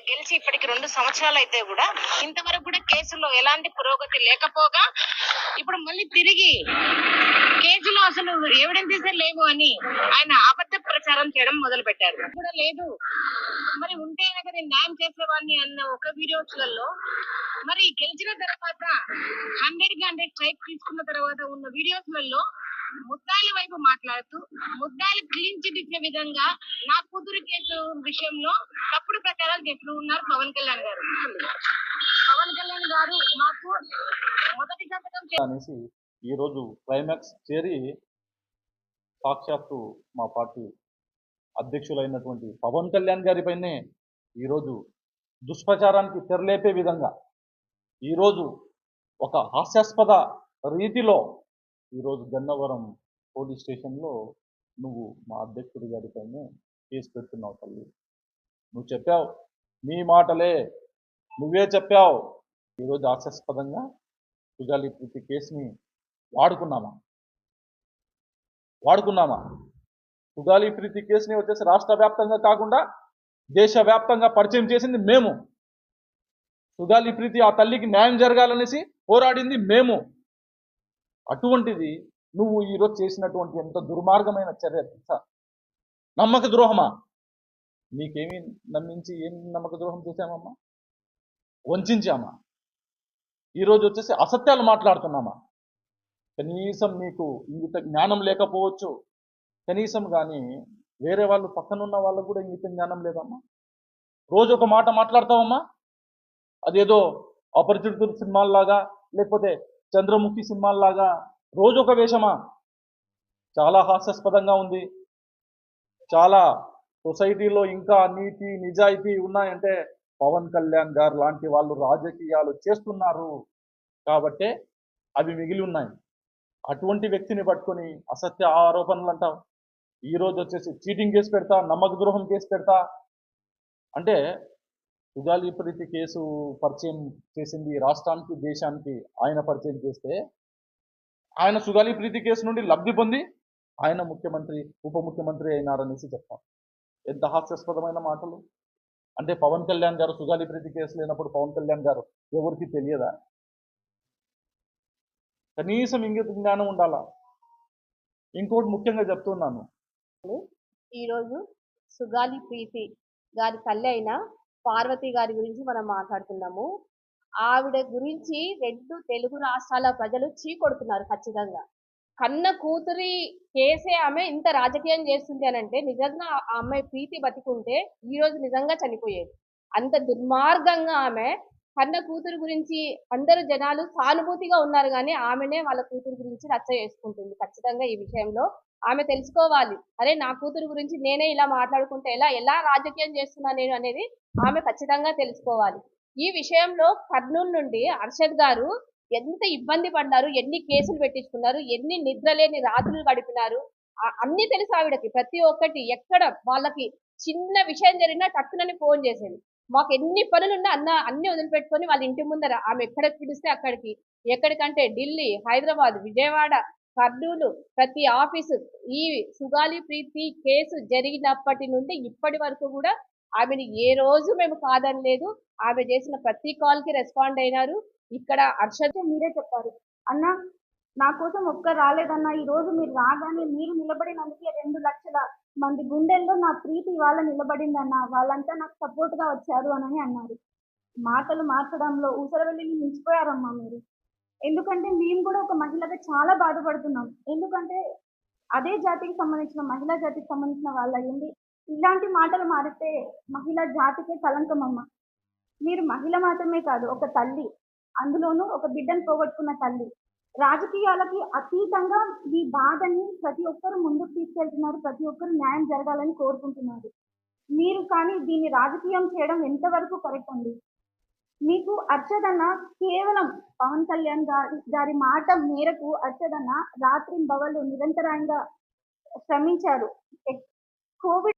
గెలిచి ఇప్పటికి 2 సంవత్సరాలు అయితే కూడా ఇంతవరకు కూడా కేసులో ఎలాంటి పురోగతి లేకపోగా ఇప్పుడు మళ్ళీ తిరిగి కేసులో అసలు ఎవిడెన్సెస్ లేవు అని ఆయన అబద్ధ ప్రచారం చేయడం మొదలు పెట్టారు. కూడా లేదు, మరి ఉంటే కనుక నేను న్యాయం చేసేవాడిని అన్న ఒక వీడియోస్లలో మరి గెలిచిన తర్వాత 100 స్ట్రైక్ తీసుకున్న తర్వాత ఉన్న వీడియోస్లలో ముద్దాయిల వైపు మాట్లాడుతూ ముద్దాయిలు క్లీన్ చిట్ ఇచ్చే విధంగా నా కూతురు కేసు విషయంలో తప్పుడు ప్రచారాలు చేస్తూ ఉన్నారు పవన్ కళ్యాణ్ గారు. పవన్ కళ్యాణ్ గారు మాకు మొదటి సంతకం అనేసి ఈ రోజు క్లైమాక్స్ చేరి సాక్షాత్తు మా పార్టీ అధ్యక్షులైనటువంటి పవన్ కళ్యాణ్ గారిపైనే ఈరోజు దుష్ప్రచారానికి తెరలేపే విధంగా ఈరోజు ఒక హాస్యాస్పద రీతిలో ఈరోజు గన్నవరం పోలీస్ స్టేషన్లో నువ్వు మా అధ్యక్షుడి గారిపైనే కేసు పెడుతున్నావు తల్లి. నువ్వు చెప్పావు, నీ మాటలే నువ్వే చెప్పావు. ఈరోజు హాస్యాస్పదంగా సుగాలి ప్రీతి కేసుని వాడుకున్నామా? సుగాలి ప్రీతి కేసుని వచ్చేసి రాష్ట్ర వ్యాప్తంగా కాకుండా దేశవ్యాప్తంగా పరిచయం చేసింది మేము. సుగాలి ప్రీతి ఆ తల్లికి న్యాయం జరగాలనేసి పోరాడింది మేము. అటువంటిది నువ్వు ఈరోజు చేసినటువంటి ఎంత దుర్మార్గమైన చర్య తెలుసా? నమ్మక ద్రోహమా? నీకేమీ నమ్మించి ఏం నమ్మక ద్రోహం చేశామమ్మా? వంచామా? ఈరోజు వచ్చేసి అసత్యాలు మాట్లాడుతున్నామా? కనీసం నీకు ఇంగిత జ్ఞానం లేకపోవచ్చు, కనీసం కానీ వేరే వాళ్ళు పక్కనున్న వాళ్ళకు కూడా ఇంగిత జ్ఞానం లేదమ్మా. రోజు ఒక మాట మాట్లాడతావమ్మా, అదేదో అపరిచితుల సినిమాల్లాగా లేకపోతే చంద్రముఖి సినిమాల్లాగా రోజు ఒక వేషమా? చాలా హాస్యాస్పదంగా ఉంది. చాలా సొసైటీలో ఇంకా నీతి నిజాయితీ ఉన్నాయంటే పవన్ కళ్యాణ్ గారు లాంటి వాళ్ళు రాజకీయాలు చేస్తున్నారు కాబట్టే అవి మిగిలి ఉన్నాయి. అటువంటి వ్యక్తిని పట్టుకొని అసత్య ఆరోపణలు అంటావు. ఈరోజు వచ్చేసి చీటింగ్ కేసు పెడతా, నమ్మక ద్రోహం కేసు పెడతా అంటే సుగాలి ప్రీతి కేసు పరిచయం చేసింది రాష్ట్రానికి దేశానికి ఆయన పరిచయం చేస్తే ఆయన సుగాలి ప్రీతి కేసు నుండి లబ్ధి పొంది ఆయన ముఖ్యమంత్రి ఉప ముఖ్యమంత్రి అయినారనేసి చెప్తాం. ఎంత హాస్యాస్పదమైన మాటలు. అంటే పవన్ కళ్యాణ్ గారు సుగాలి ప్రీతి కేసు లేనప్పుడు పవన్ కళ్యాణ్ గారు ఎవరికి తెలియదా? కనీసం ఇంగిత జ్ఞానం ఉండాలా. ఇంకోటి ముఖ్యంగా చెప్తున్నాను, ఈరోజు సుగాలి ప్రీతి గారి తల్లి అయిన పార్వతి గారి గురించి మనం మాట్లాడుతున్నాము. ఆవిడ గురించి 2 తెలుగు రాష్ట్రాల ప్రజలు చీకొడుతున్నారు. ఖచ్చితంగా కన్న కూతురి కేసే ఆమె ఇంత రాజకీయం చేస్తుంది అని అంటే నిజంగా ఆ అమ్మాయి ప్రీతి బతికుంటే ఈ రోజు నిజంగా చనిపోయేది. అంత దుర్మార్గంగా ఆమె కన్న కూతురు గురించి అందరు జనాలు సానుభూతిగా ఉన్నారు, కానీ ఆమెనే వాళ్ళ కూతురు గురించి రచ్చ చేసుకుంటుంది. ఖచ్చితంగా ఈ విషయంలో ఆమె తెలుసుకోవాలి. అరే, నా కూతురు గురించి నేనే ఇలా మాట్లాడుకుంటే ఎలా రాజకీయం చేస్తున్నా నేను అనేది ఆమె ఖచ్చితంగా తెలుసుకోవాలి. ఈ విషయంలో కర్నూలు నుండి అర్షద్ గారు ఎంత ఇబ్బంది పడ్డారు, ఎన్ని కేసులు పెట్టించుకున్నారు, ఎన్ని నిద్రలేని రాత్రులు గడిపినారు, అన్ని తెలుసు ఆవిడకి. ప్రతి ఒక్కటి ఎక్కడ వాళ్ళకి చిన్న విషయం జరిగినా టక్కునని ఫోన్ చేసేది. మాకు ఎన్ని పనులున్నా అన్ని వదిలిపెట్టుకొని వాళ్ళ ఇంటి ముందర ఆమె ఎక్కడికి పిలిస్తే అక్కడికి, ఎక్కడికంటే ఢిల్లీ, హైదరాబాద్, విజయవాడ, కర్నూలు, ప్రతి ఆఫీసు. ఈ సుగాలి ప్రీతి కేసు జరిగినప్పటి నుండి ఇప్పటి వరకు కూడా ఆమెను ఏ రోజు మేము కాదనలేదు. ఆమె చేసిన ప్రతి కాల్కి రెస్పాండ్ అయినారు. ఇక్కడ అర్షద్ మీరే చెప్పారు అన్న, నా కోసం ఒక్క రాలేదన్న, ఈ రోజు మీరు రాగానే మీరు నిలబడినందుకే 2 లక్షల మంది గుండెల్లో నా ప్రీతి వాళ్ళ నిలబడిందన్న, వాళ్ళంతా నాకు సపోర్ట్ గా వచ్చారు అని అన్నారు. మాటలు మార్చడంలో ఊసరవెల్లిని మించిపోయారమ్మా మీరు. ఎందుకంటే మేము కూడా ఒక మహిళగా చాలా బాధపడుతున్నాం. ఎందుకంటే అదే జాతికి సంబంధించిన మహిళా జాతికి సంబంధించిన వాళ్ళ ఏంటి ఇలాంటి మాటలు మారితే మహిళా జాతికే కలంకం అమ్మ. మీరు మహిళ మాత్రమే కాదు, ఒక తల్లి, అందులోనూ ఒక బిడ్డను పోగొట్టుకున్న తల్లి. రాజకీయాలకి అతీతంగా మీ బాధని ప్రతి ఒక్కరు ముందుకు తీసుకెళ్తున్నారు, ప్రతి ఒక్కరు న్యాయం జరగాలని కోరుకుంటున్నారు. మీరు కానీ దీన్ని రాజకీయం చేయడం ఎంతవరకు కరెక్ట్ అండి? మీకు అర్షద్ అన్న కేవలం పవన్ కళ్యాణ్ గారి మాట మేరకు అర్షద్ అన్న రాత్రింబవళ్ళు నిరంతరాయంగా శ్రమించారు. కోవిడ్